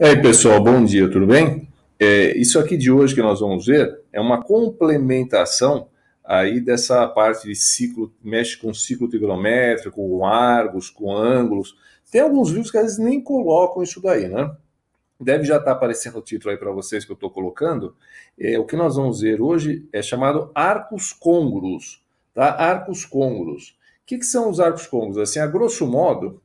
E aí, pessoal, bom dia, tudo bem? Isso aqui de hoje que nós vamos ver é uma complementação aí dessa parte de ciclo, mexe com ciclo trigonométrico, com arcos, com ângulos. Tem alguns livros que às vezes nem colocam isso daí, né? Deve já estar aparecendo o título aí para vocês que eu estou colocando. O que nós vamos ver hoje é chamado arcos côngruos, tá? Arcos côngruos. O que são os arcos côngruos? Assim, a grosso modo,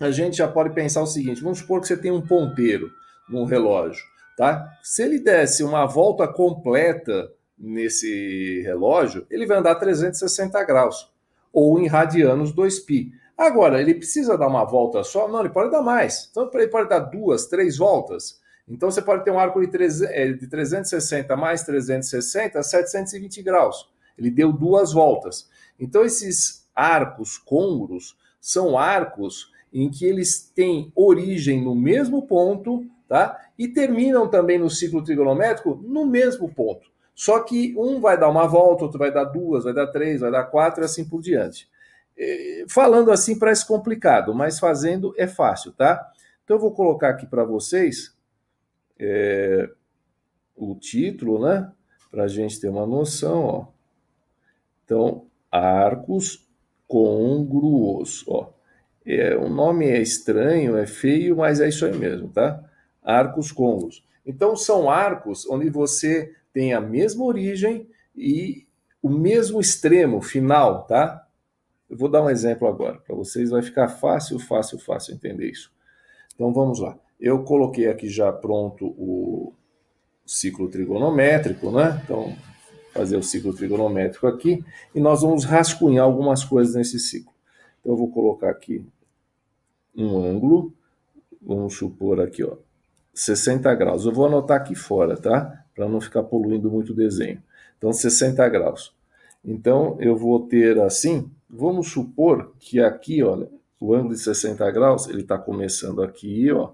a gente já pode pensar o seguinte: vamos supor que você tem um ponteiro num relógio, tá? Se ele desse uma volta completa nesse relógio, ele vai andar 360 graus, ou em radianos 2π. Agora, ele precisa dar uma volta só? Não, ele pode dar mais. Então, ele pode dar duas, três voltas. Então, você pode ter um arco de 360 mais 360, 720 graus. Ele deu duas voltas. Então, esses arcos côngruos são arcos em que eles têm origem no mesmo ponto, tá? E terminam também no ciclo trigonométrico no mesmo ponto. Só que um vai dar uma volta, outro vai dar duas, vai dar três, vai dar quatro e assim por diante. Falando assim parece complicado, mas fazendo é fácil, tá? Então eu vou colocar aqui para vocês o título, né? Para a gente ter uma noção, ó. Então, arcos côngruos, ó. O nome é estranho, é feio, mas é isso aí mesmo, tá? Arcos côngruos. Então, são arcos onde você tem a mesma origem e o mesmo extremo final, tá? Eu vou dar um exemplo agora, para vocês vai ficar fácil entender isso. Então, vamos lá. Eu coloquei aqui já pronto o ciclo trigonométrico, né? Então, fazer o ciclo trigonométrico aqui, e nós vamos rascunhar algumas coisas nesse ciclo. Então, eu vou colocar aqui um ângulo, vamos supor aqui, ó, 60 graus. Eu vou anotar aqui fora, tá? Para não ficar poluindo muito o desenho. Então, 60 graus. Então, eu vou ter assim, vamos supor que aqui, olha, o ângulo de 60 graus, ele está começando aqui, ó,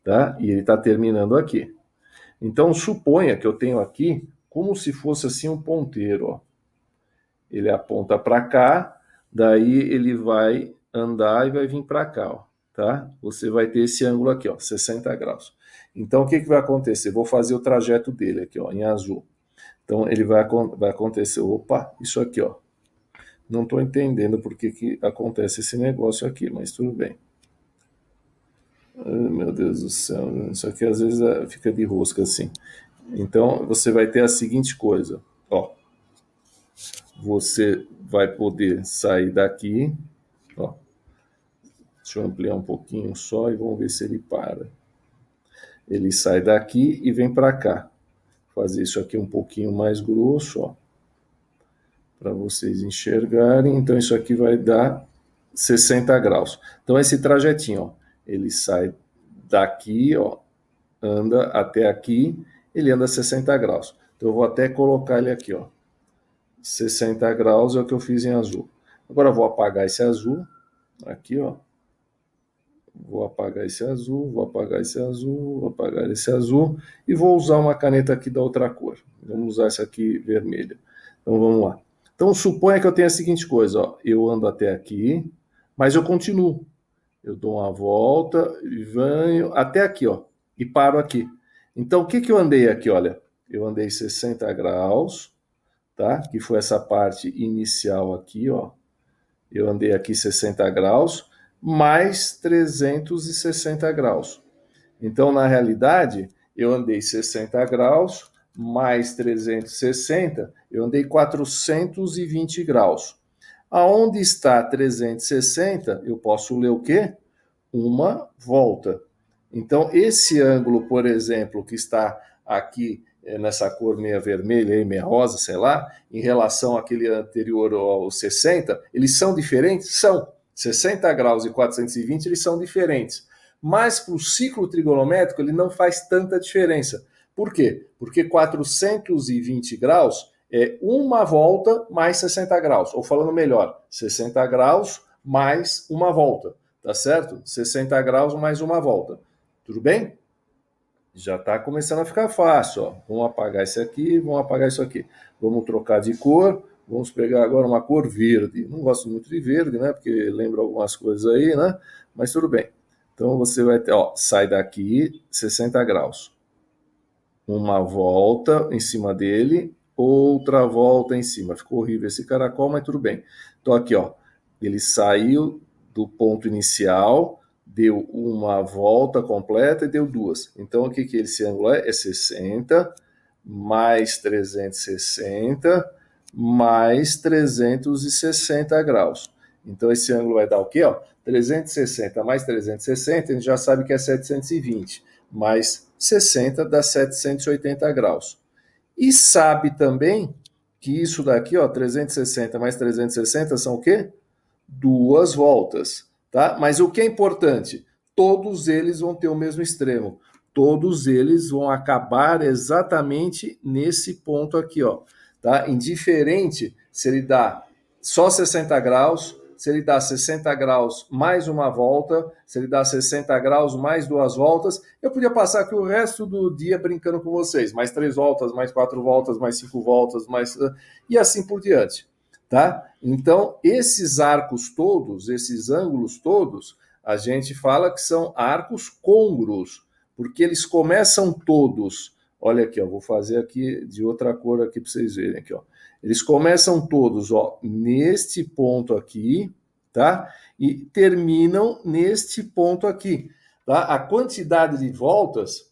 tá? E ele está terminando aqui. Então, suponha que eu tenho aqui como se fosse assim um ponteiro, ó. Ele aponta para cá, daí ele vai andar e vai vir para cá, ó, tá? Você vai ter esse ângulo aqui, ó, 60 graus. Então, o que vai acontecer? Vou fazer o trajeto dele aqui, ó, em azul. Então, ele vai acontecer, opa, isso aqui, ó. Não estou entendendo por que acontece esse negócio aqui, mas tudo bem. Ai, meu Deus do céu, isso aqui às vezes fica de rosca assim. Então, você vai ter a seguinte coisa, ó. Você vai poder sair daqui, ó. Deixa eu ampliar um pouquinho só e vamos ver se ele para. Ele sai daqui e vem para cá. Fazer isso aqui um pouquinho mais grosso, ó, para vocês enxergarem. Então, isso aqui vai dar 60 graus. Então, esse trajetinho, ó, ele sai daqui, ó, anda até aqui, ele anda 60 graus. Então, eu vou até colocar ele aqui, ó. 60 graus é o que eu fiz em azul. Agora, eu vou apagar esse azul, aqui, ó. Vou apagar esse azul, vou apagar esse azul, vou apagar esse azul e vou usar uma caneta aqui da outra cor. Vamos usar essa aqui vermelha. Então vamos lá. Então suponha que eu tenha a seguinte coisa, ó. Eu ando até aqui, mas eu continuo. Eu dou uma volta e venho até aqui, ó, e paro aqui. Então o que eu andei aqui, olha? Eu andei 60 graus, tá? Que foi essa parte inicial aqui, ó. Eu andei aqui 60 graus mais 360 graus. Então, na realidade, eu andei 60 graus mais 360, eu andei 420 graus. Aonde está 360, eu posso ler o quê? Uma volta. Então, esse ângulo, por exemplo, que está aqui nessa cor meia vermelha, meia rosa, sei lá, em relação àquele anterior ao 60, eles são diferentes? São. 60 graus e 420, eles são diferentes. Mas para o ciclo trigonométrico, ele não faz tanta diferença. Por quê? Porque 420 graus é uma volta mais 60 graus. Ou falando melhor, 60 graus mais uma volta. Tá certo? 60 graus mais uma volta. Tudo bem? Já está começando a ficar fácil, ó. Vamos apagar esse aqui, vamos apagar isso aqui. Vamos trocar de cor. Vamos pegar agora uma cor verde. Não gosto muito de verde, né? Porque lembra algumas coisas aí, né? Mas tudo bem. Então, você vai ter, ó, sai daqui 60 graus. Uma volta em cima dele, outra volta em cima. Ficou horrível esse caracol, mas tudo bem. Então, aqui, ó, ele saiu do ponto inicial, deu uma volta completa e deu duas. Então, o que esse ângulo é? É 60 mais 360 mais 360 graus. Então, esse ângulo vai dar o quê? Ó? 360 mais 360, a gente já sabe que é 720, mais 60 dá 780 graus. E sabe também que isso daqui, ó, 360 mais 360 são o quê? Duas voltas, tá? Mas o que é importante? Todos eles vão ter o mesmo extremo. Todos eles vão acabar exatamente nesse ponto aqui, ó, tá? Indiferente se ele dá só 60 graus, se ele dá 60 graus mais uma volta, se ele dá 60 graus mais duas voltas, eu podia passar aqui o resto do dia brincando com vocês, mais 3 voltas, mais 4 voltas, mais 5 voltas, mais e assim por diante, tá? Então, esses arcos todos, esses ângulos todos, a gente fala que são arcos côngruos, porque eles começam todos. Olha aqui, ó, vou fazer aqui de outra cor aqui para vocês verem aqui, ó. Eles começam todos, ó, neste ponto aqui, tá? E terminam neste ponto aqui, tá? A quantidade de voltas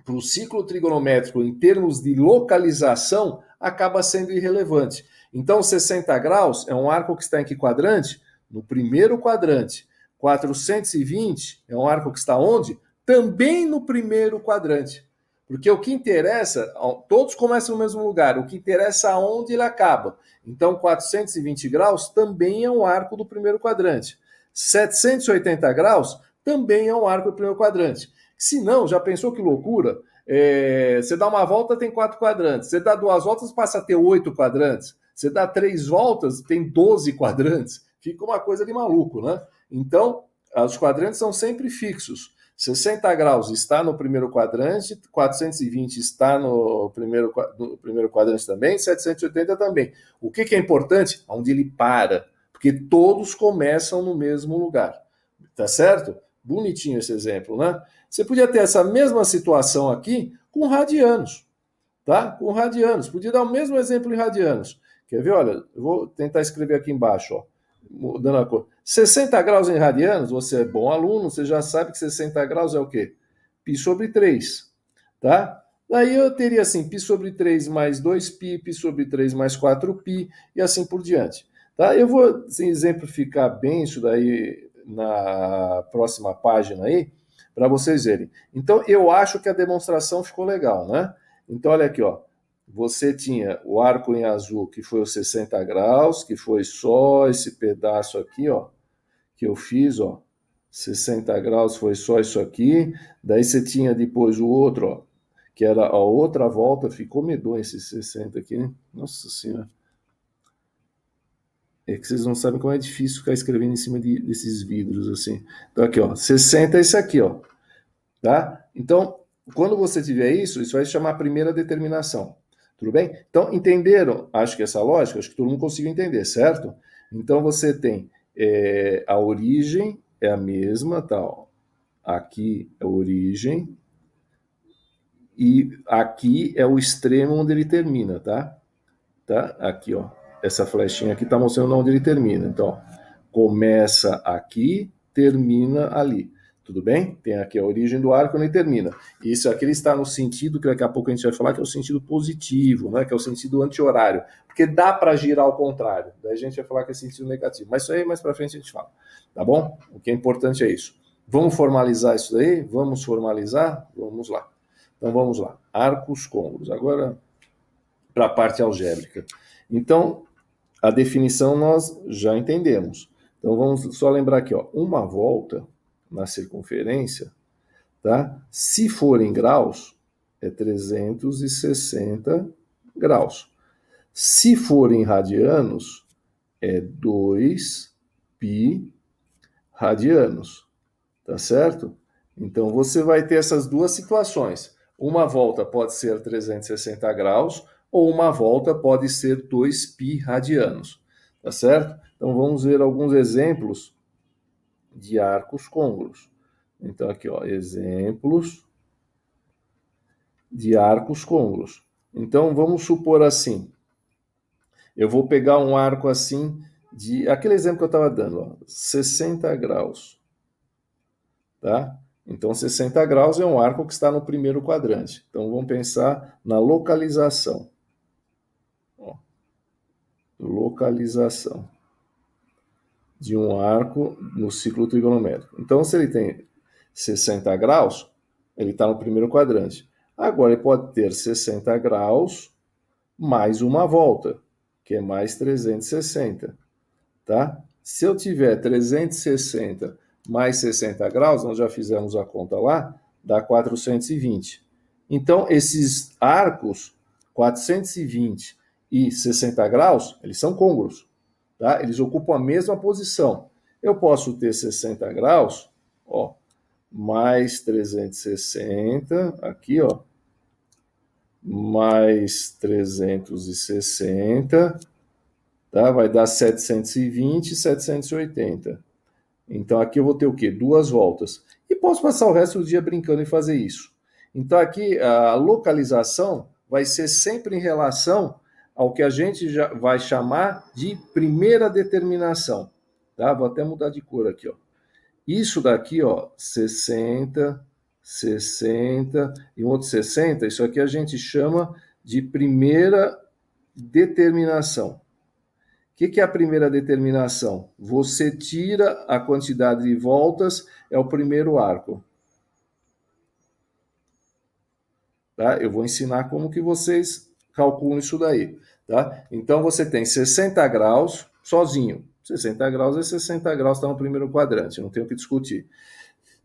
para o ciclo trigonométrico em termos de localização acaba sendo irrelevante. Então, 60 graus é um arco que está em que quadrante? No primeiro quadrante. 420 é um arco que está onde? Também no primeiro quadrante. Porque o que interessa, todos começam no mesmo lugar, o que interessa é aonde ele acaba. Então, 420 graus também é um arco do primeiro quadrante. 780 graus também é um arco do primeiro quadrante. Se não, já pensou que loucura? Você dá uma volta, tem 4 quadrantes. Você dá 2 voltas, passa a ter 8 quadrantes. Você dá 3 voltas, tem 12 quadrantes. Fica uma coisa de maluco, né? Então, os quadrantes são sempre fixos. 60 graus está no primeiro quadrante, 420 está no primeiro quadrante também, 780 também. O que é importante? Onde ele para, porque todos começam no mesmo lugar. Tá certo? Bonitinho esse exemplo, né? Você podia ter essa mesma situação aqui com radianos, tá? Com radianos. Podia dar o mesmo exemplo em radianos. Quer ver? Olha, eu vou tentar escrever aqui embaixo, ó, mudando a cor. 60 graus em radianos, você é bom aluno, você já sabe que 60 graus é o quê? Π sobre 3, tá? Daí eu teria assim, π sobre 3 mais 2π, π sobre 3 mais 4π, e assim por diante. Tá? Eu vou assim, exemplificar bem isso daí na próxima página aí, para vocês verem. Então, eu acho que a demonstração ficou legal, né? Então, olha aqui, ó. Você tinha o arco em azul, que foi os 60 graus, que foi só esse pedaço aqui, ó, que eu fiz, ó. 60 graus foi só isso aqui. Daí você tinha depois o outro, ó, que era a outra volta. Ficou medonho esse 60 aqui, né? Nossa Senhora. É que vocês não sabem como é difícil ficar escrevendo em cima desses vidros, assim. Então, aqui, ó, 60 é esse aqui, ó. Tá? Então, quando você tiver isso, isso vai se chamar primeira determinação. Tudo bem? Então, entenderam? Acho que essa lógica, acho que todo mundo conseguiu entender, certo? Então, você tem a origem é a mesma, tá? Ó. Aqui é a origem e aqui é o extremo onde ele termina, tá? Tá? Aqui, ó. Essa flechinha aqui está mostrando onde ele termina. Então, ó, começa aqui, termina ali. Tudo bem? Tem aqui a origem do arco onde ele termina. Isso aqui ele está no sentido que daqui a pouco a gente vai falar que é o sentido positivo, né? Que é o sentido anti-horário. Porque dá para girar ao contrário. Daí a gente vai falar que é sentido negativo. Mas isso aí mais para frente a gente fala. Tá bom? O que é importante é isso. Vamos formalizar isso daí? Vamos formalizar? Vamos lá. Então vamos lá. Arcos côngruos. Agora para a parte algébrica. Então, a definição nós já entendemos. Então, vamos só lembrar aqui, ó, uma volta na circunferência, tá? Se for em graus, é 360 graus. Se for em radianos, é 2π radianos, tá certo? Então, você vai ter essas duas situações. Uma volta pode ser 360 graus, ou uma volta pode ser 2π radianos, tá certo? Então vamos ver alguns exemplos de arcos côngruos. Então, aqui, ó, exemplos de arcos côncavos. Então, vamos supor assim, eu vou pegar um arco assim, de aquele exemplo que eu estava dando, ó, 60 graus. Tá? Então, 60 graus é um arco que está no primeiro quadrante. Então, vamos pensar na localização. Ó, localização de um arco no ciclo trigonométrico. Então, se ele tem 60 graus, ele está no primeiro quadrante. Agora, ele pode ter 60 graus mais uma volta, que é mais 360. Tá? Se eu tiver 360 mais 60 graus, nós já fizemos a conta lá, dá 420. Então, esses arcos, 420 e 60 graus, eles são côncavos. Tá? Eles ocupam a mesma posição. Eu posso ter 60 graus, ó, mais 360, aqui, ó, mais 360, tá? Vai dar 720 e 780. Então, aqui eu vou ter o quê? 2 voltas. E posso passar o resto do dia brincando e fazer isso. Então, aqui a localização vai ser sempre em relação ao que a gente já vai chamar de primeira determinação. Tá? Vou até mudar de cor aqui, ó. Isso daqui, ó, 60, 60 e um outro 60, isso aqui a gente chama de primeira determinação. O que é a primeira determinação? Você tira a quantidade de voltas, é o primeiro arco. Tá? Eu vou ensinar como que vocês calculam isso daí. Tá? Então, você tem 60 graus sozinho. 60 graus é 60 graus, está no primeiro quadrante, não tem o que discutir.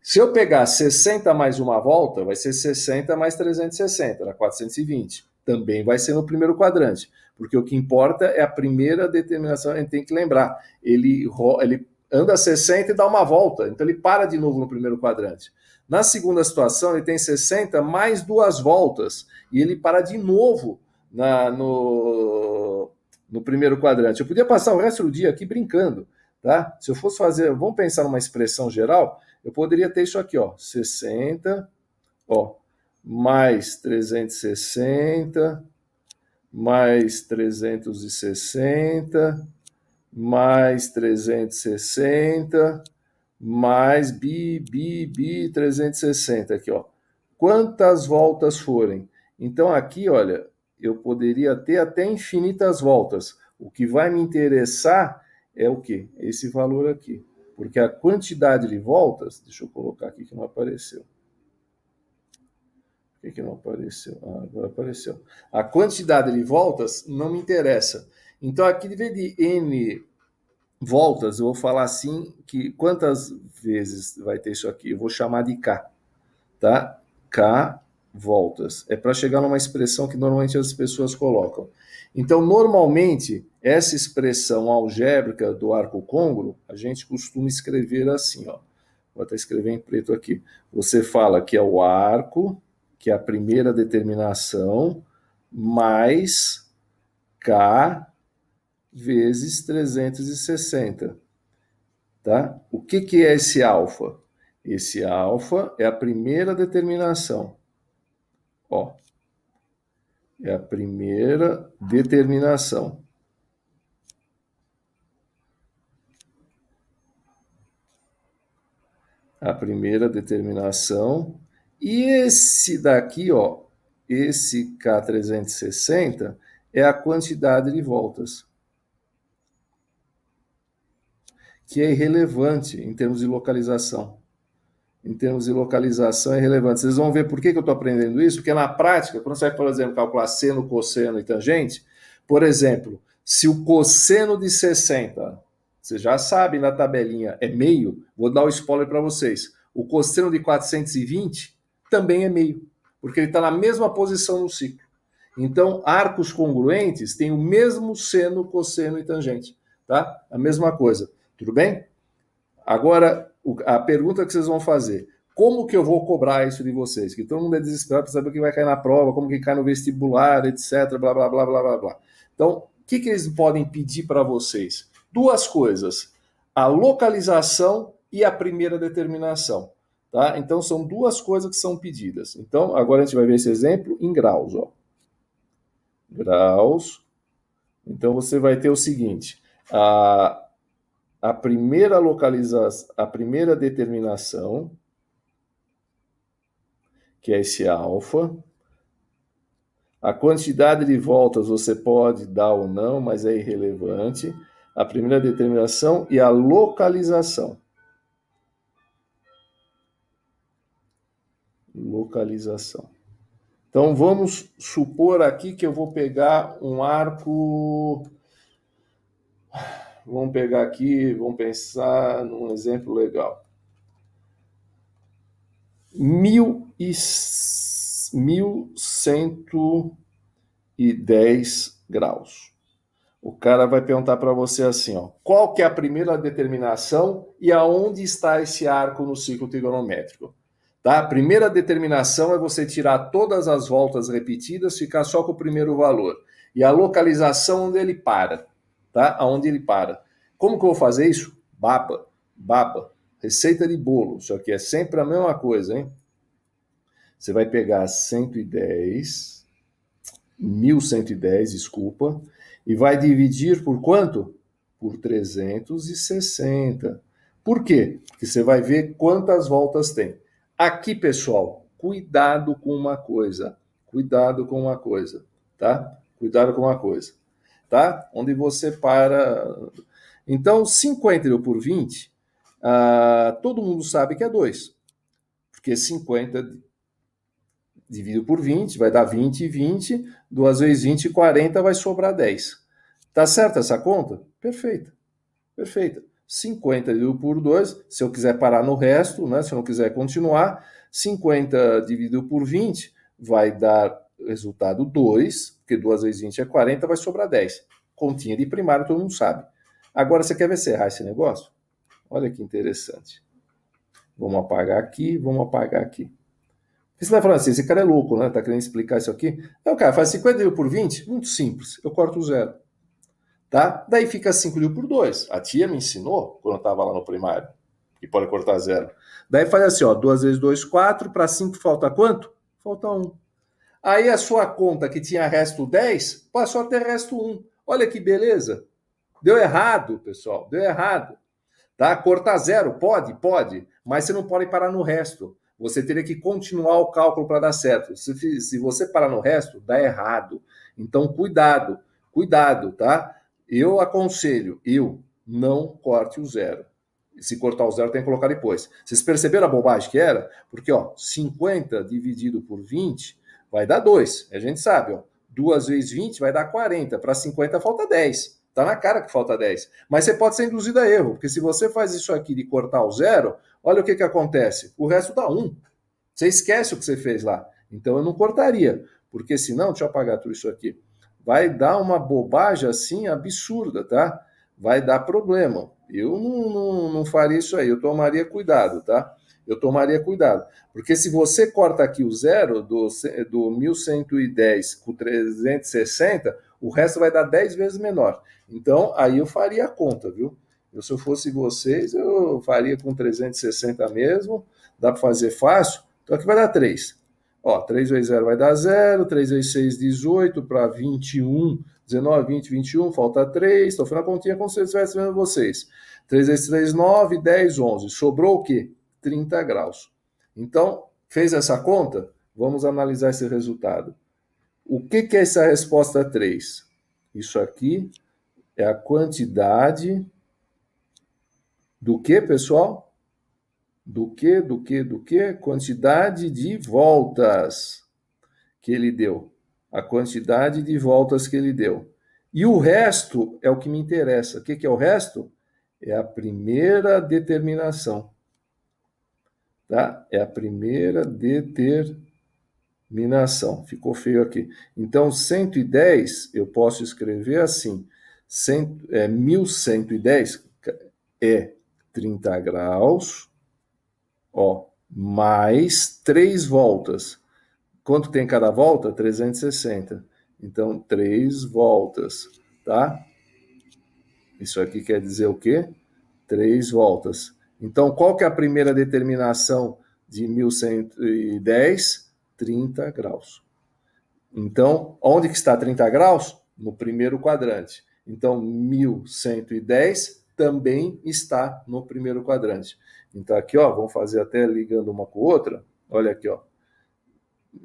Se eu pegar 60 mais uma volta, vai ser 60 mais 360, dá 420. Também vai ser no primeiro quadrante, porque o que importa é a primeira determinação, a gente tem que lembrar. Ele anda 60 e dá uma volta, então ele para de novo no primeiro quadrante. Na segunda situação, ele tem 60 mais 2 voltas, e ele para de novo no primeiro quadrante. Eu podia passar o resto do dia aqui brincando, tá? Se eu fosse fazer, vamos pensar numa expressão geral, eu poderia ter isso aqui, ó, 60, ó, mais 360, mais 360, mais 360, mais bi 360 aqui, ó. Quantas voltas forem? Então aqui, olha, eu poderia ter até infinitas voltas. O que vai me interessar é o quê? Esse valor aqui. Porque a quantidade de voltas, deixa eu colocar aqui que não apareceu. Por que não apareceu? Ah, agora apareceu. A quantidade de voltas não me interessa. Então aqui, em vez de n voltas, eu vou falar assim, que quantas vezes vai ter isso aqui? Eu vou chamar de k, tá? K voltas. É para chegar numa expressão que normalmente as pessoas colocam. Então, normalmente, essa expressão algébrica do arco côncavo, a gente costuma escrever assim, ó. Vou até escrever em preto aqui. Você fala que é o arco, que é a primeira determinação, mais K vezes 360. Tá? O que é esse alfa? Esse alfa é a primeira determinação. Ó, é a primeira determinação. A primeira determinação. E esse daqui, ó, esse K360 é a quantidade de voltas, que é irrelevante em termos de localização. Em termos de localização é relevante. Vocês vão ver por que eu estou aprendendo isso, porque na prática, quando você vai, por exemplo, calcular seno, cosseno e tangente, por exemplo, se o cosseno de 60, você já sabe na tabelinha, é meio, vou dar o spoiler para vocês, o cosseno de 420 também é meio, porque ele está na mesma posição no ciclo. Então, arcos congruentes têm o mesmo seno, cosseno e tangente, tá? A mesma coisa, tudo bem? Agora, a pergunta que vocês vão fazer, como que eu vou cobrar isso de vocês? Que todo mundo é desesperado para saber o que vai cair na prova, como que cai no vestibular, etc, blá, blá, blá, blá, blá, blá. Então, o que eles podem pedir para vocês? 2 coisas, a localização e a primeira determinação. Tá? Então, são duas coisas que são pedidas. Então, agora a gente vai ver esse exemplo em graus. Ó. Graus. Então, você vai ter o seguinte, a primeira localização, a primeira determinação, que é esse alfa. A quantidade de voltas você pode dar ou não, mas é irrelevante. A primeira determinação e a localização. Localização. Então, vamos supor aqui que eu vou pegar um arco... Vamos pegar aqui, vamos pensar num exemplo legal. 1110 graus. O cara vai perguntar para você assim, ó, qual que é a primeira determinação e aonde está esse arco no ciclo trigonométrico? Tá? A primeira determinação é você tirar todas as voltas repetidas, ficar só com o primeiro valor. E a localização onde ele para. Tá? Aonde ele para. Como que eu vou fazer isso? Baba. Receita de bolo. Isso aqui é sempre a mesma coisa, hein? Você vai pegar 1110, desculpa, e vai dividir por quanto? Por 360. Por quê? Porque você vai ver quantas voltas tem. Aqui, pessoal, cuidado com uma coisa. Cuidado com uma coisa, tá? Cuidado com uma coisa, tá? Onde você para... Então, 50 por 20, todo mundo sabe que é 2. Porque 50 dividido por 20, vai dar 20 e 20. 2 vezes 20, 40, vai sobrar 10. Tá certa essa conta? Perfeita. Perfeita. 50 dividido por 2, se eu quiser parar no resto, né, se eu não quiser continuar, 50 dividido por 20 vai dar resultado 2, porque 2 vezes 20 é 40, vai sobrar 10. Continha de primário, todo mundo sabe. Agora, você quer ver se errar esse negócio? Olha que interessante. Vamos apagar aqui, vamos apagar aqui. Você vai falar assim, esse cara é louco, né? Tá querendo explicar isso aqui? Não, cara, faz 50 dividido por 20, muito simples. Eu corto o zero. Tá? Daí fica 5 dividido por 2. A tia me ensinou, quando eu estava lá no primário, que pode cortar zero. Daí faz assim, ó, 2 vezes 2, 4, para 5 falta quanto? Falta 1. Aí a sua conta, que tinha resto 10, passou a ter resto 1. Olha que beleza. Deu errado, pessoal, deu errado. Tá? Cortar zero, pode, mas você não pode parar no resto. Você teria que continuar o cálculo para dar certo. Se você parar no resto, dá errado. Então, cuidado, tá? Eu aconselho, não corte o zero. Se cortar o zero, tem que colocar depois. Vocês perceberam a bobagem que era? Porque, ó, 50 dividido por 20 vai dar 2. A gente sabe, ó. 2 vezes 20 vai dar 40. Para 50 falta 10. Tá na cara que falta 10. Mas você pode ser induzido a erro, porque se você faz isso aqui de cortar o zero, olha o que acontece. O resto dá 1. Você esquece o que você fez lá. Então eu não cortaria, porque senão, deixa eu apagar tudo isso aqui, vai dar uma bobagem assim absurda, tá? Vai dar problema. Eu não faria isso aí, eu tomaria cuidado, tá? Eu tomaria cuidado. Porque se você corta aqui o zero do 1110 com 360, o resto vai dar 10 vezes menor. Então, aí eu faria a conta, viu? Se eu fosse vocês, eu faria com 360 mesmo. Dá para fazer fácil. Então, aqui vai dar 3. Ó, 3 vezes 0 vai dar 0. 3 vezes 6, 18. Para 21, 19, 20, 21. Falta 3. Estou fazendo a continha como se eu estivesse vendo vocês. 3 vezes 3, 9. 10, 11. Sobrou o quê? 30 graus. Então, fez essa conta? Vamos analisar esse resultado. O que é essa resposta 3? Isso aqui é a quantidade do que, pessoal? Do que? Quantidade de voltas que ele deu. A quantidade de voltas que ele deu. E o resto é o que me interessa. O que é o resto? É a primeira determinação. Tá? É a primeira determinação. Ficou feio aqui. Então, 110, eu posso escrever assim. 1110 é 30 graus, ó, mais 3 voltas. Quanto tem cada volta? 360. Então, 3 voltas, tá? Isso aqui quer dizer o quê? 3 voltas. Então, qual que é a primeira determinação de 1110, 30 graus. Então, onde que está 30 graus? No primeiro quadrante. Então, 1110 também está no primeiro quadrante. Então, aqui, ó, vamos fazer até ligando uma com a outra. Olha aqui, ó.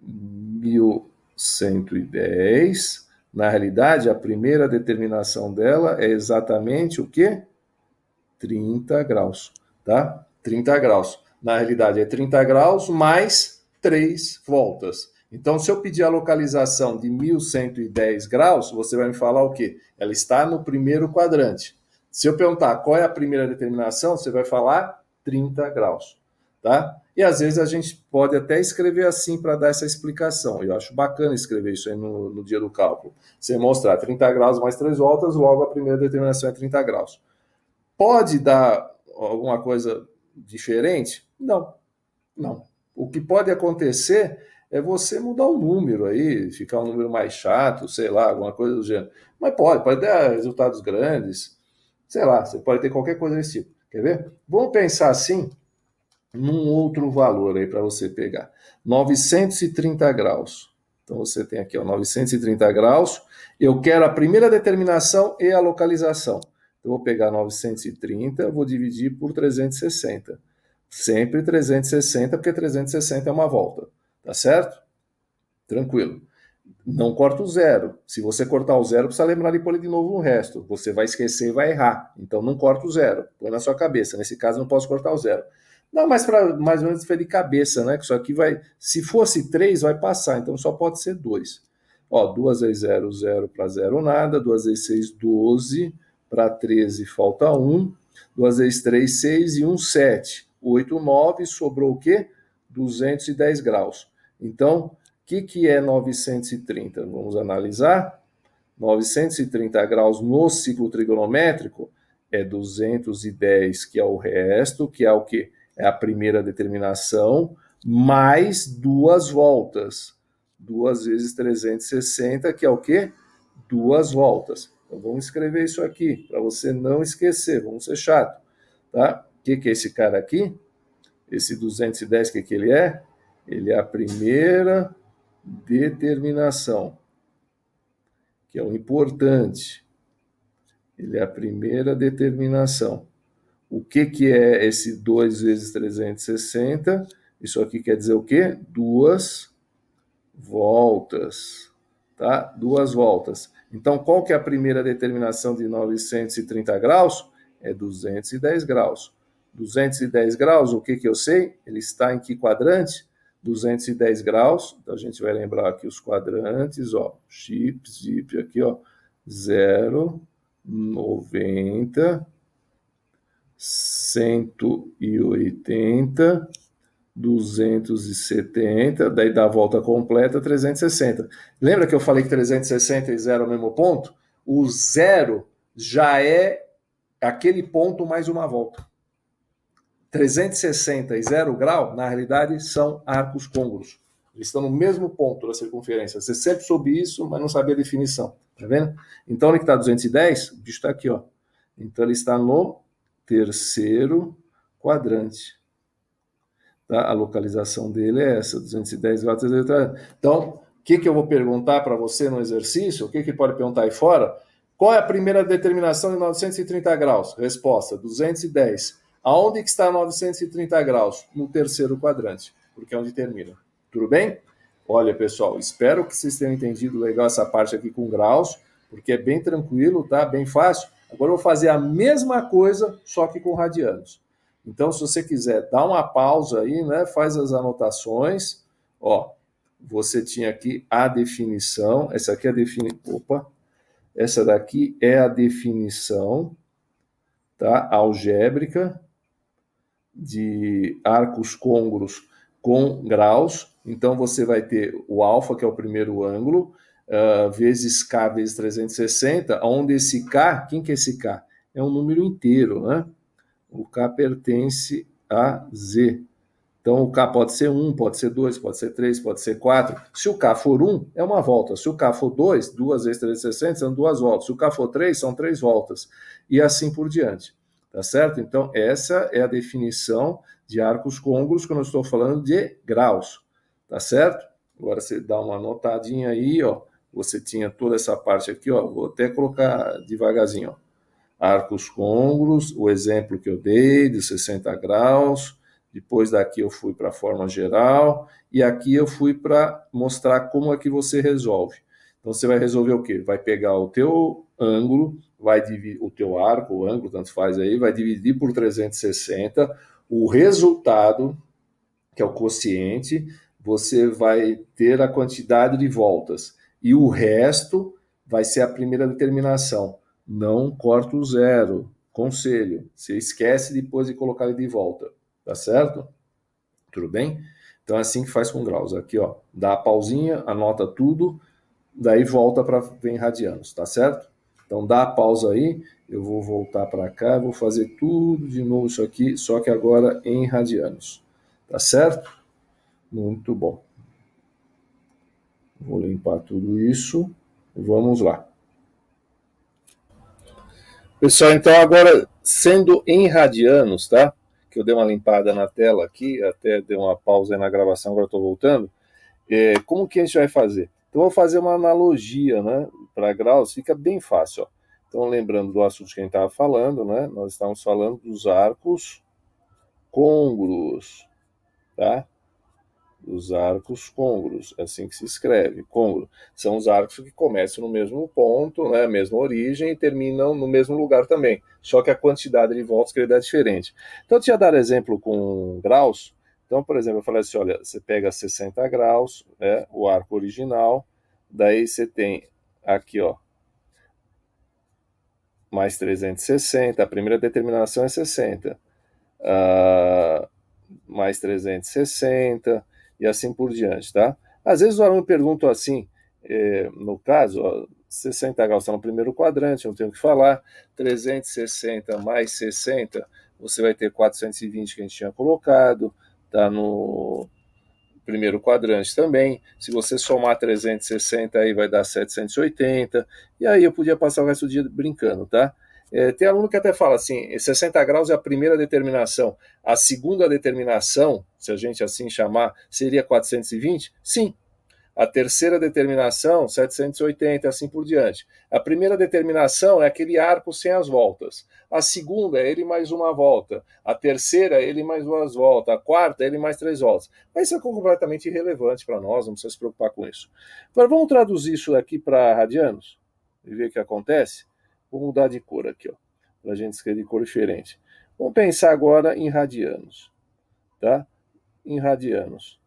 1110. Na realidade, a primeira determinação dela é exatamente o quê? 30 graus, tá? 30 graus. Na realidade, é 30 graus mais 3 voltas. Então, se eu pedir a localização de 1110 graus, você vai me falar o quê? Ela está no primeiro quadrante. Se eu perguntar qual é a primeira determinação, você vai falar 30 graus, tá? E às vezes a gente pode até escrever assim para dar essa explicação. Eu acho bacana escrever isso aí no dia do cálculo. Você mostrar 30 graus mais 3 voltas, logo a primeira determinação é 30 graus. Pode dar alguma coisa diferente? Não, não. O que pode acontecer é você mudar o número aí, ficar um número mais chato, sei lá, alguma coisa do gênero. Mas pode dar resultados grandes, sei lá, você pode ter qualquer coisa desse tipo. Quer ver? Vamos pensar assim, num outro valor aí para você pegar. 930 graus. Então você tem aqui, ó, 930 graus. Eu quero a primeira determinação e a localização. Eu vou pegar 930, vou dividir por 360. Sempre 360, porque 360 é uma volta. Tá certo? Tranquilo. Não corta o zero. Se você cortar o zero, precisa lembrar de pôr de novo o resto. Você vai esquecer e vai errar. Então não corta o zero. Põe na sua cabeça. Nesse caso, não posso cortar o zero. Não, mas para mais ou menos foi de cabeça, né? Que isso aqui vai. Se fosse 3, vai passar. Então só pode ser 2. Ó, 2 vezes 0, 0 para 0, nada. 2 vezes 6, 12. Para 13 falta 1, 2 vezes 3, 6 e 1, 7. 8, 9, sobrou o quê? 210 graus. Então, o que é 930? Vamos analisar. 930 graus no ciclo trigonométrico é 210, que é o resto, que é o quê? É a primeira determinação, mais 2 voltas. 2 vezes 360, que é o quê? 2 voltas. Então, vamos escrever isso aqui, para você não esquecer, vamos ser chato, tá? O que é esse cara aqui? Esse 210, o que ele é? Ele é a primeira determinação, que é o importante. Ele é a primeira determinação. O que é esse 2 vezes 360? Isso aqui quer dizer o quê? 2 voltas, tá? 2 voltas. Então, qual que é a primeira determinação de 930 graus? É 210 graus. 210 graus, o que eu sei? Ele está em que quadrante? 210 graus. Então, a gente vai lembrar aqui os quadrantes, ó. Zip, aqui, ó. 0, 90, 180, 270, daí dá a volta completa, 360. Lembra que eu falei que 360 e 0 é o mesmo ponto? O 0 já é aquele ponto mais uma volta. 360 e 0 grau, na realidade, são arcos côncavos. Eles estão no mesmo ponto da circunferência. Você sempre soube isso, mas não sabia a definição. Tá vendo? Então, onde está 210? O bicho está aqui, ó. Então, ele está no terceiro quadrante. Tá? A localização dele é essa, 210 graus. Então, o que eu vou perguntar para você no exercício? O que pode perguntar aí fora? Qual é a primeira determinação de 930 graus? Resposta, 210. Aonde que está 930 graus? No terceiro quadrante, porque é onde termina. Tudo bem? Olha, pessoal, espero que vocês tenham entendido legal essa parte aqui com graus, porque é bem tranquilo, tá? Bem fácil. Agora eu vou fazer a mesma coisa, só que com radianos. Então, se você quiser dar uma pausa aí, né, faz as anotações. Ó, você tinha aqui a definição. Essa aqui é a definição. Opa! Essa daqui é a definição, tá? Algébrica de arcos côncavos com graus. Então, você vai ter o alfa, que é o primeiro ângulo, vezes K vezes 360, onde esse K, quem que é esse K? É um número inteiro, né? O K pertence a Z. Então, o K pode ser 1, pode ser 2, pode ser 3, pode ser 4. Se o K for 1, é uma volta. Se o K for 2, 2 vezes 360 são 2 voltas. Se o K for 3, são 3 voltas. E assim por diante. Tá certo? Então, essa é a definição de arcos côncavos quando eu estou falando de graus, tá certo? Agora você dá uma anotadinha aí, ó. Você tinha toda essa parte aqui, ó. Vou até colocar devagarzinho, ó. Arcos côncavos, o exemplo que eu dei de 60 graus. Depois daqui eu fui para a forma geral e aqui eu fui para mostrar como é que você resolve. Então você vai resolver o quê? Vai pegar o teu ângulo, vai dividir o teu arco, o ângulo, tanto faz aí, vai dividir por 360. O resultado, que é o quociente, você vai ter a quantidade de voltas. E o resto vai ser a primeira determinação. Não corta o zero. Conselho, você esquece depois de colocar ele de volta. Tá certo? Tudo bem? Então é assim que faz com graus. Aqui, ó, dá a pausinha, anota tudo, daí volta para ver em radianos, tá certo? Então dá a pausa aí, eu vou voltar para cá, vou fazer tudo de novo isso aqui, só que agora em radianos. Tá certo? Muito bom. Vou limpar tudo isso. Vamos lá. Pessoal, então agora, sendo em radianos, tá? Que eu dei uma limpada na tela aqui, até dei uma pausa aí na gravação, agora estou voltando. Como que a gente vai fazer? Então, vou fazer uma analogia, né? Para graus, fica bem fácil, ó. Então, lembrando do assunto que a gente estava falando, né? Nós estávamos falando dos arcos côncavos, tá? Os arcos côncavos, é assim que se escreve, côncavo. São os arcos que começam no mesmo ponto, né, mesma origem, e terminam no mesmo lugar também, só que a quantidade de voltas que ele dá é diferente. Então, eu tinha dado exemplo com graus. Então, por exemplo, eu falei assim, olha, você pega 60 graus, né, o arco original, daí você tem aqui, ó, mais 360, a primeira determinação é 60, mais 360, e assim por diante, tá? Às vezes o aluno pergunta assim, no caso, ó, 60 graus está no primeiro quadrante, não tenho o que falar, 360 mais 60, você vai ter 420 que a gente tinha colocado, tá no primeiro quadrante também. Se você somar 360 aí vai dar 780, e aí eu podia passar o resto do dia brincando, tá? Tem aluno que até fala assim, 60 graus é a primeira determinação, a segunda determinação, se a gente assim chamar, seria 420? Sim. A terceira determinação, 780, assim por diante. A primeira determinação é aquele arco sem as voltas. A segunda é ele mais uma volta. A terceira é ele mais duas voltas. A quarta é ele mais três voltas. Mas isso é completamente irrelevante para nós, não precisa se preocupar com isso. Agora vamos traduzir isso aqui para radianos e ver o que acontece? Vou mudar de cor aqui, ó, para a gente escrever de cor diferente. Vamos pensar agora em radianos, tá? Em radianos.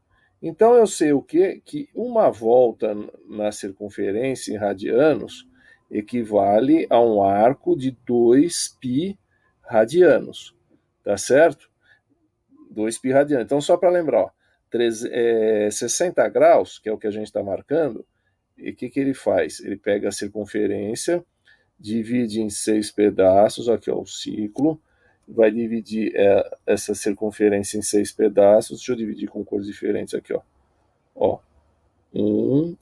Então eu sei o quê? Que uma volta na circunferência em radianos equivale a um arco de 2π radianos, tá certo? 2π radianos. Então só para lembrar, ó, 60 graus, que é o que a gente está marcando, e o que ele faz? Ele pega a circunferência, divide em 6 pedaços, aqui ó, o ciclo, vai dividir essa circunferência em 6 pedaços. Deixa eu dividir com cores diferentes aqui, ó. Ó, 1,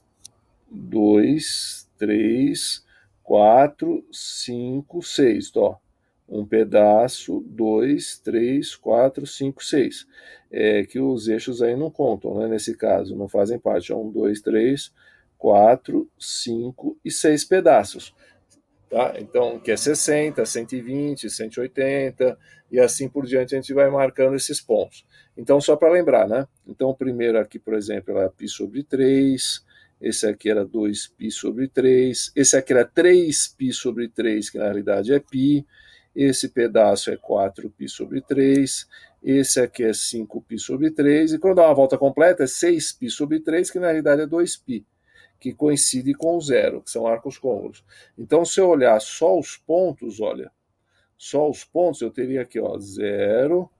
2, 3, 4, 5, 6. Ó, um pedaço, 2, 3, 4, 5, 6. Que os eixos aí não contam, né? Nesse caso, não fazem parte. 1, 2, 3, 4, 5 e 6 pedaços. Tá? Então, que é 60, 120, 180 e assim por diante, a gente vai marcando esses pontos. Então, só para lembrar, né? Então, o primeiro aqui, por exemplo, era π sobre 3, esse aqui era 2π sobre 3, esse aqui era 3π sobre 3, que na realidade é π, esse pedaço é 4π sobre 3, esse aqui é 5π sobre 3, e quando dá uma volta completa é 6π sobre 3, que na realidade é 2π. Que coincide com o zero, que são arcos côncavos. Então, se eu olhar só os pontos, olha, só os pontos, eu teria aqui, ó, 0,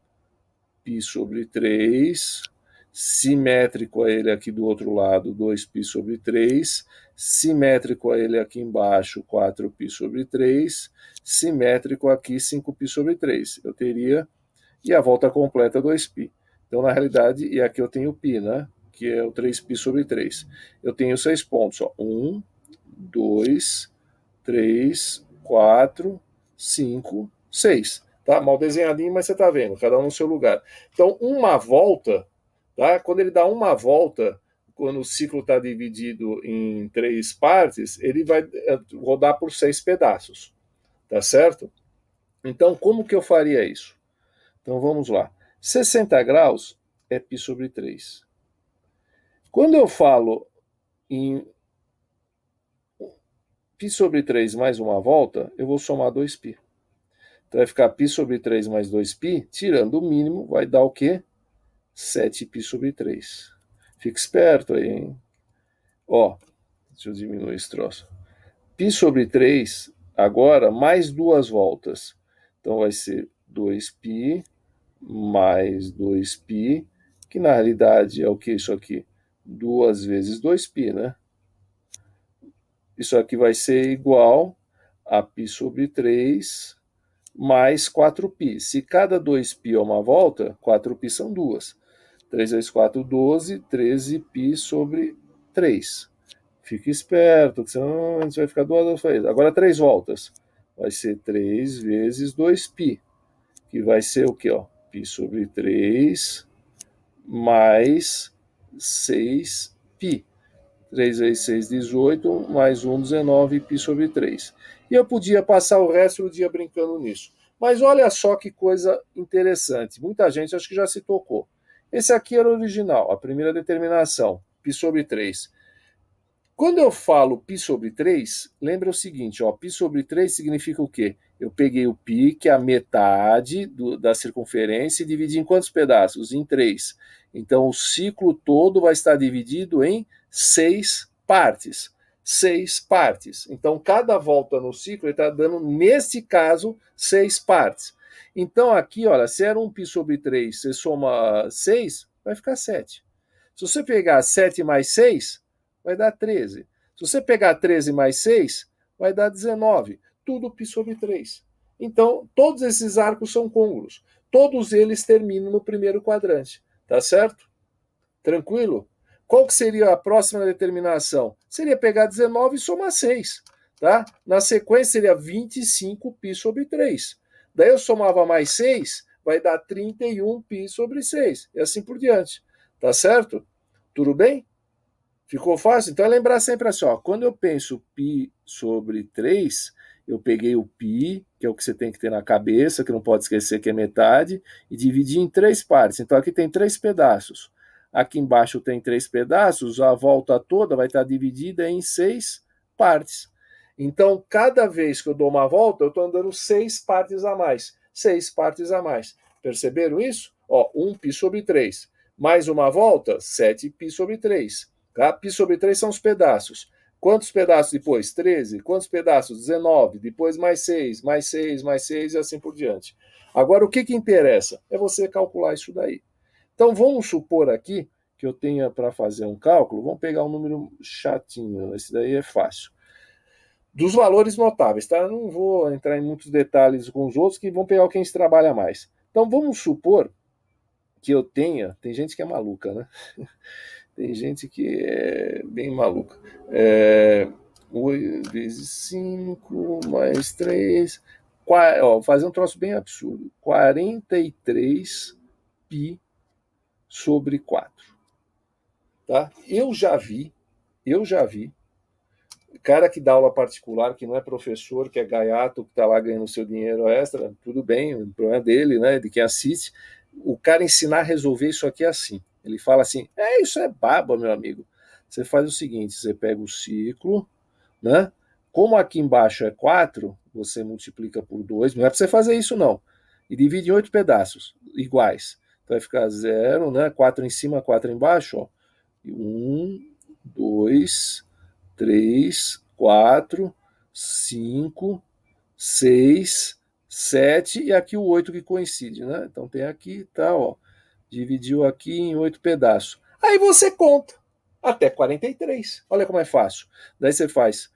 π sobre 3, simétrico a ele aqui do outro lado, 2π sobre 3, simétrico a ele aqui embaixo, 4π sobre 3, simétrico aqui, 5π sobre 3. Eu teria, e a volta completa, 2π. Então, na realidade, e aqui eu tenho π, né? Que é o 3π sobre 3. Eu tenho 6 pontos, ó. 1, 2, 3, 4, 5, 6. Tá? Mal desenhadinho, mas você está vendo, cada um no seu lugar. Então, uma volta, tá? Quando ele dá uma volta, quando o ciclo está dividido em 3 partes, ele vai rodar por 6 pedaços, tá certo? Então, como que eu faria isso? Então, vamos lá. 60 graus é π sobre 3. Quando eu falo em π sobre 3 mais uma volta, eu vou somar 2π. Então vai ficar π sobre 3 mais 2π, tirando o mínimo, vai dar o quê? 7π sobre 3. Fica esperto aí, hein? Ó, deixa eu diminuir esse troço. π sobre 3, agora, mais 2 voltas. Então vai ser 2π mais 2π, que na realidade é o que isso aqui? 2 vezes 2π, né? Isso aqui vai ser igual a π sobre 3 mais 4π. Se cada 2π é uma volta, 4π são 2. 3 vezes 4, 12, 13π sobre 3. Fica esperto, que senão a gente vai ficar 2 vezes. Agora 3 voltas. Vai ser 3 vezes 2π, que vai ser o quê? Ó? π sobre 3 mais 6π. 3 vezes 6, 18, mais 1, 19, π sobre 3. E eu podia passar o resto do dia brincando nisso. Mas olha só que coisa interessante. Muita gente acho que já se tocou. Esse aqui era o original, a primeira determinação, π sobre 3. Quando eu falo π sobre 3, lembra o seguinte, ó, π sobre 3 significa o quê? Eu peguei o π, que é a metade da circunferência, e dividi em quantos pedaços? Em 3. Então, o ciclo todo vai estar dividido em 6 partes. 6 partes. Então, cada volta no ciclo ele está dando, nesse caso, 6 partes. Então, aqui, olha, se era um π sobre 3, você soma 6, vai ficar 7. Se você pegar 7 mais 6, vai dar 13. Se você pegar 13 mais 6, vai dar 19. Tudo π sobre 3. Então, todos esses arcos são côngruos. Todos eles terminam no primeiro quadrante. Tá certo? Tranquilo? Qual que seria a próxima determinação? Seria pegar 19 e somar 6. Tá? Na sequência, seria 25π sobre 3. Daí eu somava mais 6, vai dar 31π sobre 6. E assim por diante. Tá certo? Tudo bem? Ficou fácil? Então é lembrar sempre assim, ó, quando eu penso π sobre 3, eu peguei o π, que é o que você tem que ter na cabeça, que não pode esquecer que é metade, e dividi em 3 partes. Então aqui tem 3 pedaços. Aqui embaixo tem 3 pedaços, a volta toda vai estar dividida em 6 partes. Então, cada vez que eu dou uma volta, eu estou andando 6 partes a mais. 6 partes a mais. Perceberam isso? Ó, 1π sobre 3. Mais uma volta, 7π sobre 3. Tá? π sobre 3 são os pedaços. Quantos pedaços depois? 13. Quantos pedaços? 19. Depois mais 6, mais 6, mais 6 e assim por diante. Agora, o que interessa? É você calcular isso daí. Então, vamos supor aqui que eu tenha para fazer um cálculo, vamos pegar um número chatinho, esse daí é fácil. Dos valores notáveis, tá? Eu não vou entrar em muitos detalhes com os outros, que vão pegar quem se trabalha mais. Então, vamos supor que eu tenha... Tem gente que é maluca, né? Tem gente que é bem maluca. 8 vezes 5 mais 3... Ó, fazer um troço bem absurdo. 43π sobre 4. Tá? Eu já vi, cara que dá aula particular, que não é professor, que é gaiato, que está lá ganhando seu dinheiro extra, tudo bem, o problema é dele, né, de quem assiste. O cara ensinar a resolver isso aqui assim. Ele fala assim, isso é baba, meu amigo. Você faz o seguinte, você pega o ciclo, né? Como aqui embaixo é 4, você multiplica por 2, não é para você fazer isso não, e divide em 8 pedaços iguais. Então vai ficar 0, né? 4 em cima, 4 embaixo, ó. 1, 2, 3, 4, 5, 6, 7 e aqui o 8 que coincide, né? Então tem aqui e tal, ó. Dividiu aqui em 8 pedaços. Aí você conta até 43. Olha como é fácil. Daí você faz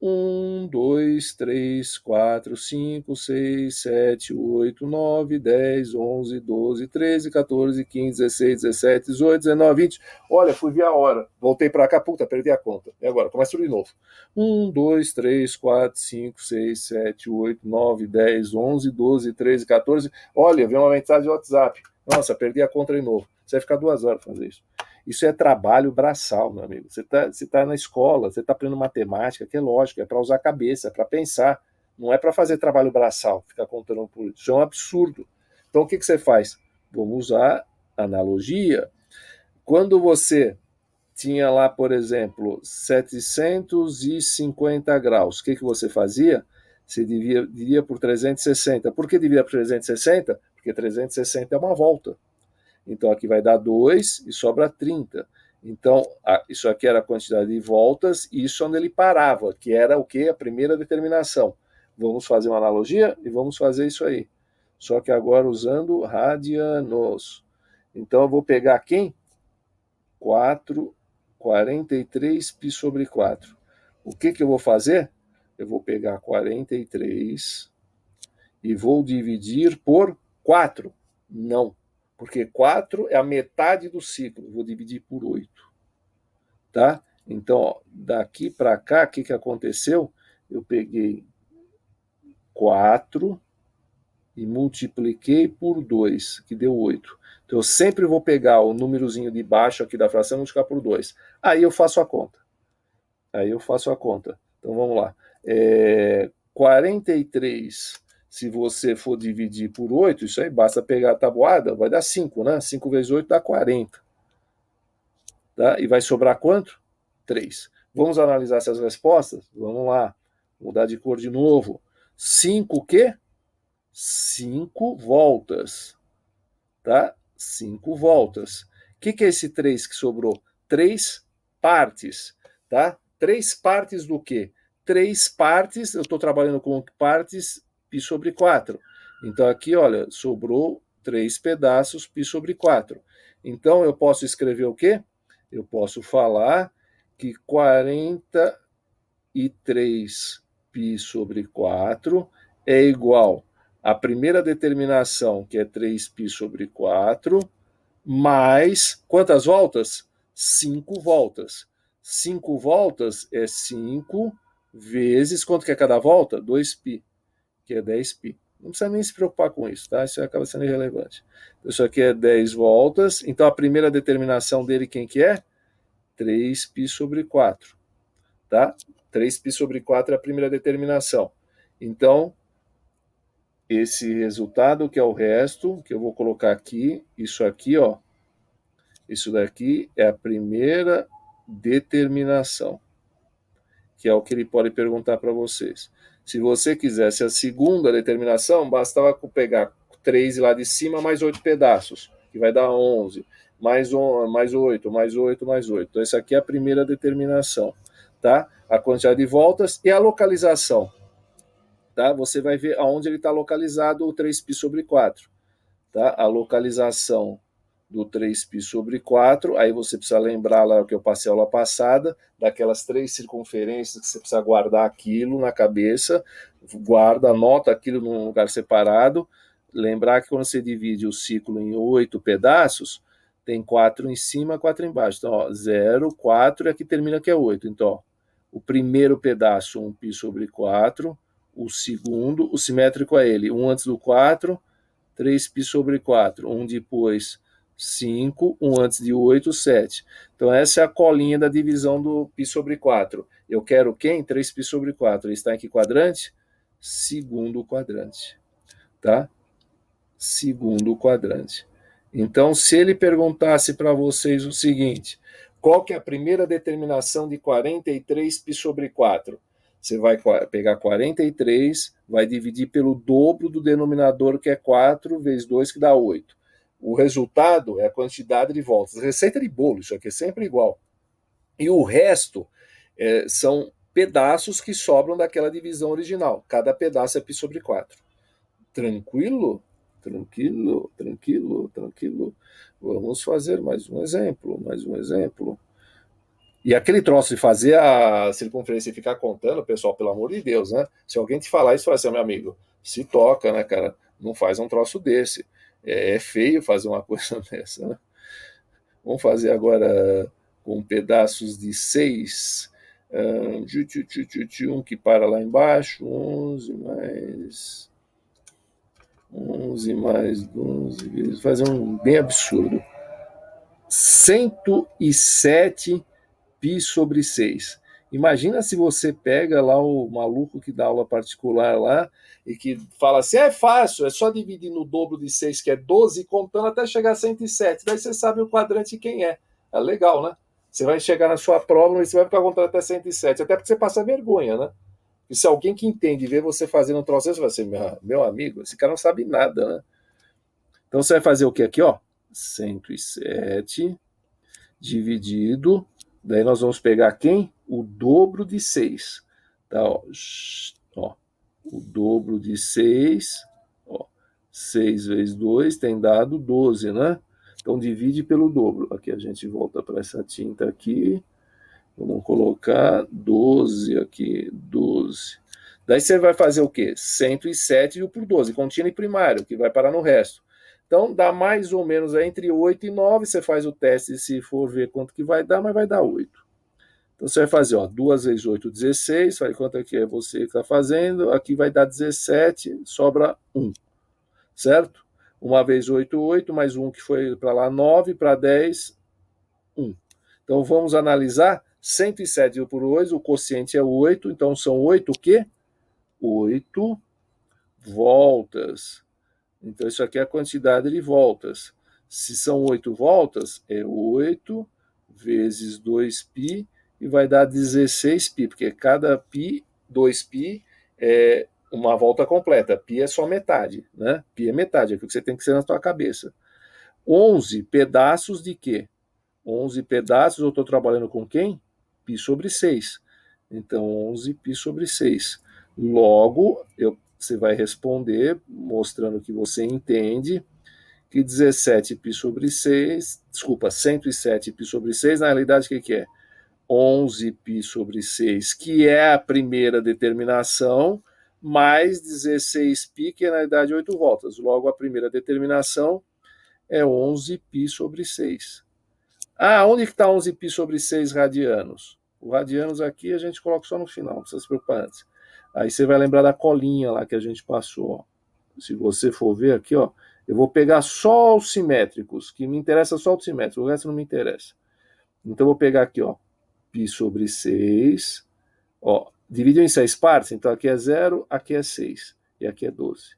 1, 2, 3, 4, 5, 6, 7, 8, 9, 10, 11, 12, 13, 14, 15, 16, 17, 18, 19, 20. Olha, fui ver a hora. Voltei para cá, puta, perdi a conta. E agora? Começa tudo de novo. 1, 2, 3, 4, 5, 6, 7, 8, 9, 10, 11, 12, 13, 14. Olha, veio uma mensagem de WhatsApp. Nossa, perdi a conta de novo. Você vai ficar 2 horas para fazer isso. Isso é trabalho braçal, meu amigo. Você tá na escola, você está aprendendo matemática, que é lógico, é para usar a cabeça, é para pensar. Não é para fazer trabalho braçal, ficar contando por isso. Isso é um absurdo. Então, o que você faz? Vamos usar analogia. Quando você tinha lá, por exemplo, 750 graus, o que você fazia? Você dividia por 360. Por que dividia por 360? Porque 360 é uma volta. Então aqui vai dar 2 e sobra 30. Então, isso aqui era a quantidade de voltas, e isso é onde ele parava, que era o que? A primeira determinação. Vamos fazer uma analogia e vamos fazer isso aí. Só que agora usando radianos. Então eu vou pegar quem? 43 π sobre 4. O que eu vou fazer? Eu vou pegar 43 e vou dividir por 4. Não, porque 4 é a metade do ciclo. Vou dividir por 8. Tá? Então, ó, daqui para cá, o que aconteceu? Eu peguei 4 e multipliquei por 2, que deu 8. Então, eu sempre vou pegar o númerozinho de baixo aqui da fração e multiplicar por 2. Aí eu faço a conta. Então, vamos lá. 43, se você for dividir por 8, isso aí basta pegar a tabuada, vai dar 5, né? 5 vezes 8 dá 40. Tá? E vai sobrar quanto? 3. Vamos analisar essas respostas? Vamos lá. Mudar de cor de novo. 5 o quê? 5 voltas. Tá? 5 voltas. O que é esse 3 que sobrou? 3 partes. Tá? 3 partes do quê? 3 partes, eu estou trabalhando com partes π sobre 4. Então aqui, olha, sobrou 3 pedaços π sobre 4. Então eu posso escrever o quê? Eu posso falar que 43 π sobre 4 é igual à primeira determinação, que é 3 π sobre 4, mais quantas voltas? 5 voltas. 5 voltas é 5 vezes, quanto que é cada volta? 2π, que é 10π. Não precisa nem se preocupar com isso, tá? Isso acaba sendo irrelevante. Isso aqui é 10 voltas. Então, a primeira determinação dele, quem que é? 3π sobre 4, tá? 3π sobre 4 é a primeira determinação. Então, esse resultado, que é o resto, que eu vou colocar aqui, isso aqui, ó, isso daqui é a primeira determinação, que é o que ele pode perguntar para vocês. Se você quisesse a segunda determinação, bastava pegar 3 lá de cima mais 8 pedaços, que vai dar 11, mais 8, mais 8, mais 8. Então, essa aqui é a primeira determinação, tá? A quantidade de voltas e a localização. Tá? Você vai ver aonde ele está localizado o 3π sobre 4. Tá? A localização do 3π sobre 4, aí você precisa lembrar lá o que eu passei a aula passada, daquelas 3 circunferências que você precisa guardar aquilo na cabeça, guarda, anota aquilo num lugar separado, lembrar que quando você divide o ciclo em 8 pedaços, tem 4 em cima, 4 embaixo. Então, ó, 0, 4 e aqui termina que é 8. Então, ó, o primeiro pedaço, 1π sobre 4, o segundo, o simétrico é ele, 1 antes do 4, 3π sobre 4, 1 depois 5, 1 antes de 8, 7. Então essa é a colinha da divisão do π sobre 4. Eu quero quem? 3π sobre 4. Ele está em que quadrante? Segundo quadrante. Tá? Segundo quadrante. Então, se ele perguntasse para vocês o seguinte, qual que é a primeira determinação de 43π sobre 4? Você vai pegar 43, vai dividir pelo dobro do denominador, que é 4 vezes 2, que dá 8. O resultado é a quantidade de voltas. Receita de bolo, isso aqui é sempre igual. E o resto são pedaços que sobram daquela divisão original. Cada pedaço é π sobre 4. Tranquilo? Tranquilo, tranquilo, tranquilo. Vamos fazer mais um exemplo, mais um exemplo. E aquele troço de fazer a circunferência e ficar contando, pessoal, pelo amor de Deus, né? Se alguém te falar isso, fala assim, meu amigo, se toca, né, cara? Não faz um troço desse. É feio fazer uma coisa dessa, né? Vamos fazer agora com pedaços de 6. Um que para lá embaixo. 11 mais 11 mais 11. Fazer um bem absurdo. 107 π sobre 6. Imagina se você pega lá o maluco que dá aula particular lá e que fala assim, é fácil, é só dividir no dobro de 6, que é 12, contando até chegar a 107. Daí você sabe o quadrante quem é. É legal, né? Você vai chegar na sua prova e você vai ficar contando até 107, até porque você passa vergonha, né? E se alguém que entende ver você fazendo um troço, você vai ser, meu amigo, esse cara não sabe nada, né? Então você vai fazer o que aqui, ó? 107 dividido. Daí nós vamos pegar quem? O dobro de 6. Tá, ó. O dobro de 6. Ó. 6 vezes 2 tem dado 12, né? Então divide pelo dobro. Aqui a gente volta para essa tinta aqui. Vamos colocar 12 aqui. 12. Daí você vai fazer o quê? 107 por 12. Contínuo e primário, que vai parar no resto. Então, dá mais ou menos entre 8 e 9. Você faz o teste se for ver quanto que vai dar, mas vai dar 8. Então, você vai fazer, ó, 2 vezes 8, 16. Faz quanto é que é você que está fazendo. Aqui vai dar 17, sobra 1. Certo? 1 vezes 8, 8, mais 1 que foi para lá, 9, para 10, 1. Então, vamos analisar. 107 por 8, o quociente é 8. Então, são 8 o quê? 8 voltas. Então, isso aqui é a quantidade de voltas. Se são 8 voltas, é 8 vezes 2π e vai dar 16π, porque cada π, 2π, é uma volta completa. Π é só metade, né? Π é metade, é o que você tem que ser na sua cabeça. 11 pedaços de quê? 11 pedaços, eu estou trabalhando com quem? Π sobre 6. Então, 11π sobre 6. Logo, você vai responder mostrando que você entende que 17π sobre 6, desculpa, 107π sobre 6, na realidade o que é? 11π sobre 6, que é a primeira determinação, mais 16π, que é na realidade 8 voltas. Logo, a primeira determinação é 11π sobre 6. Ah, onde está 11π sobre 6 radianos? O radianos aqui a gente coloca só no final, não precisa se preocupar antes. Aí você vai lembrar da colinha lá que a gente passou. Ó. Se você for ver aqui, ó, eu vou pegar só os simétricos, que me interessa só os simétricos, o resto não me interessa. Então eu vou pegar aqui, ó, π sobre 6, ó, dividiu em 6 partes, então aqui é 0, aqui é 6, e aqui é 12.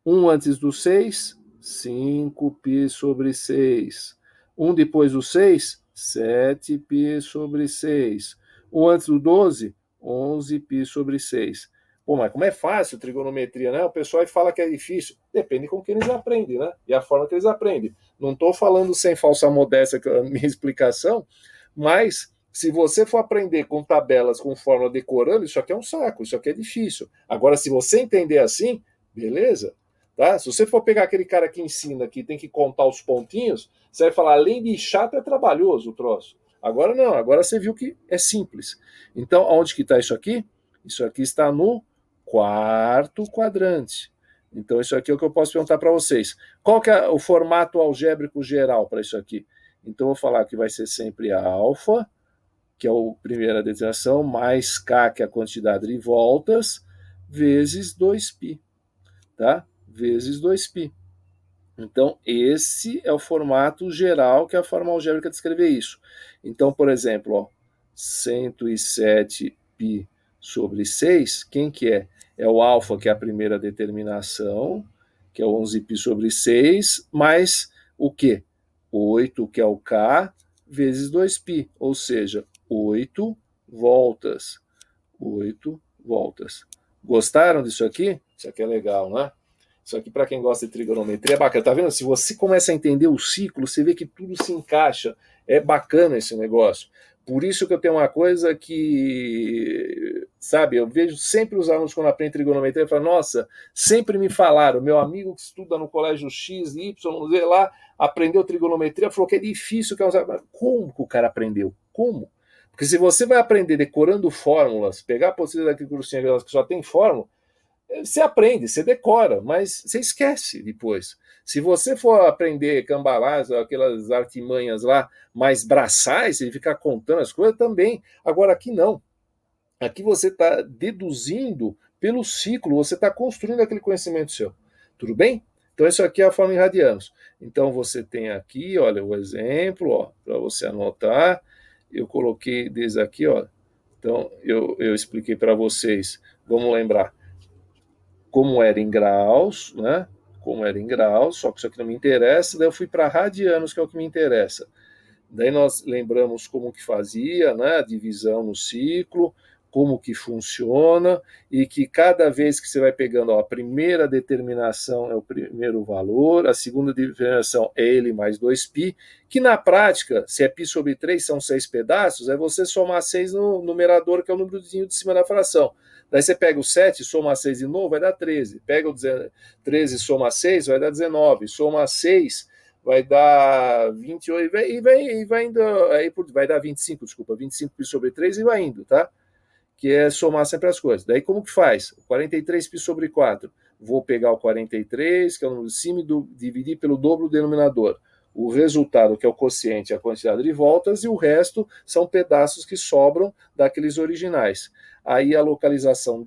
1 antes do 6, 5π sobre 6. 1 depois do 6, 7π sobre 6. 1 antes do 12, 11π sobre 6. Pô, mas como é fácil trigonometria, né? O pessoal fala que é difícil. Depende com que eles aprendem, né? E a forma que eles aprendem. Não estou falando sem falsa modéstia com a minha explicação, mas se você for aprender com tabelas, com fórmula decorando, isso aqui é um saco, isso aqui é difícil. Agora, se você entender assim, beleza? Tá? Se você for pegar aquele cara que ensina que tem que contar os pontinhos, você vai falar, além de chato, é trabalhoso o troço. Agora não, agora você viu que é simples. Então, onde que está isso aqui? Isso aqui está no quarto quadrante. Então, isso aqui é o que eu posso perguntar para vocês. Qual que é o formato algébrico geral para isso aqui? Então, eu vou falar que vai ser sempre alfa, que é a primeira determinação, mais K, que é a quantidade de voltas, vezes 2π. Tá? Vezes 2π. Então, esse é o formato geral, que é a forma algébrica de escrever isso. Então, por exemplo, ó, 107π sobre 6, quem que é? É o alfa, que é a primeira determinação, que é 11π sobre 6, mais o quê? 8, que é o K, vezes 2π, ou seja, 8 voltas. 8 voltas. Gostaram disso aqui? Isso aqui é legal, né? Isso aqui, para quem gosta de trigonometria, é bacana. Tá vendo? Se você começa a entender o ciclo, você vê que tudo se encaixa. É bacana esse negócio. Por isso que eu tenho uma coisa que, sabe, eu vejo sempre os alunos quando aprendem trigonometria e falam, nossa, sempre me falaram, meu amigo que estuda no colégio X, Y, Z lá, aprendeu trigonometria, falou que é difícil. Como que o cara aprendeu? Como? Porque se você vai aprender decorando fórmulas, pegar a apostila daquele cursinho que só tem fórmula, você aprende, você decora, mas você esquece depois. Se você for aprender cambalás, aquelas artimanhas lá, mais braçais, e ficar contando as coisas também. Agora aqui não. Aqui você está deduzindo pelo ciclo, você está construindo aquele conhecimento seu. Tudo bem? Então, isso aqui é a forma em radianos. Então, você tem aqui, olha, o exemplo, para você anotar. Eu coloquei desde aqui, ó. Então, eu expliquei para vocês, vamos lembrar, como era em graus, né? Como era em graus, só que isso aqui não me interessa, daí eu fui para radianos, que é o que me interessa. Daí nós lembramos como que fazia, né, a divisão no ciclo, como que funciona, e que cada vez que você vai pegando, ó, a primeira determinação é o primeiro valor, a segunda determinação é ele mais 2π, que na prática, se é π sobre 3 são 6 pedaços, é você somar 6 no numerador, que é o númerozinho de cima da fração. Daí você pega o 7, soma 6 de novo, vai dar 13. Pega o 13, soma 6, vai dar 19. Soma 6, vai dar 28, e vai indo, aí vai dar 25, desculpa, 25π sobre 3 e vai indo, tá? Que é somar sempre as coisas. Daí como que faz? 43π sobre 4. Vou pegar o 43, que é o número de cima, e dividir pelo dobro do denominador. O resultado, que é o quociente, é a quantidade de voltas, e o resto são pedaços que sobram daqueles originais. Aí a localização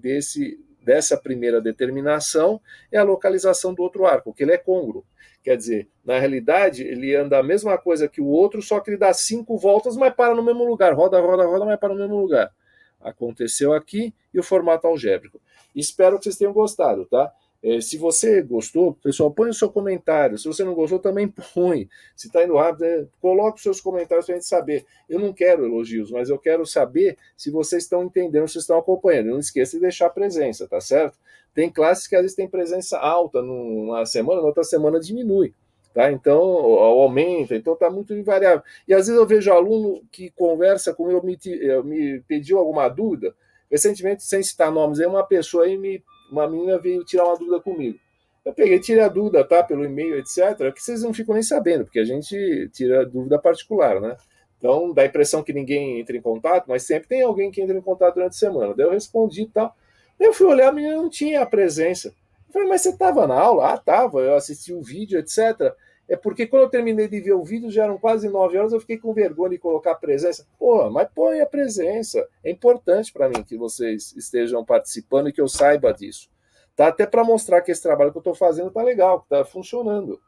dessa primeira determinação é a localização do outro arco, que ele é côngruo. Quer dizer, na realidade, ele anda a mesma coisa que o outro, só que ele dá 5 voltas, mas para no mesmo lugar. Roda, roda, roda, mas para no mesmo lugar. Aconteceu aqui e o formato algébrico. Espero que vocês tenham gostado, tá? Se você gostou, pessoal, põe o seu comentário. Se você não gostou, também põe. Se está indo rápido, coloque os seus comentários para a gente saber. Eu não quero elogios, mas eu quero saber se vocês estão entendendo, se estão acompanhando. Não esqueça de deixar a presença, tá certo? Tem classes que às vezes tem presença alta numa semana, na outra semana diminui. Tá? Então, aumenta, então está muito invariável. E às vezes eu vejo aluno que conversa comigo, me pediu alguma dúvida. Recentemente, sem citar nomes, aí uma pessoa aí, uma menina veio tirar uma dúvida comigo. Eu peguei, tirei a dúvida, tá? Pelo e-mail, etc., que vocês não ficam nem sabendo, porque a gente tira dúvida particular, né? Então, dá a impressão que ninguém entra em contato, mas sempre tem alguém que entra em contato durante a semana. Daí eu respondi e tal. Daí eu fui olhar, a menina não tinha a presença. Eu falei, mas você estava na aula? Ah, estava, eu assisti o vídeo, etc. É porque quando eu terminei de ver o vídeo, já eram quase 9 horas, eu fiquei com vergonha de colocar a presença. Porra, mas põe a presença. É importante para mim que vocês estejam participando e que eu saiba disso. Tá? Até para mostrar que esse trabalho que eu estou fazendo está legal, está funcionando.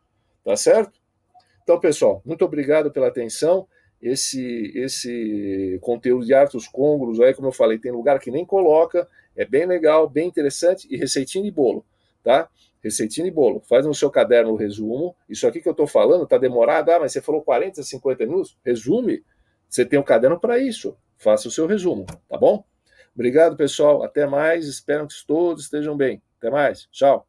Tá certo? Então, pessoal, muito obrigado pela atenção. Esse conteúdo de artos côngruos, aí, como eu falei, tem lugar que nem coloca, é bem legal, bem interessante, e receitinha de bolo, tá? Receitinha de bolo. Faz no seu caderno o resumo. Isso aqui que eu estou falando está demorado. Ah, mas você falou 40, 50 minutos? Resume. Você tem um caderno para isso. Faça o seu resumo, tá bom? Obrigado, pessoal. Até mais. Espero que todos estejam bem. Até mais. Tchau.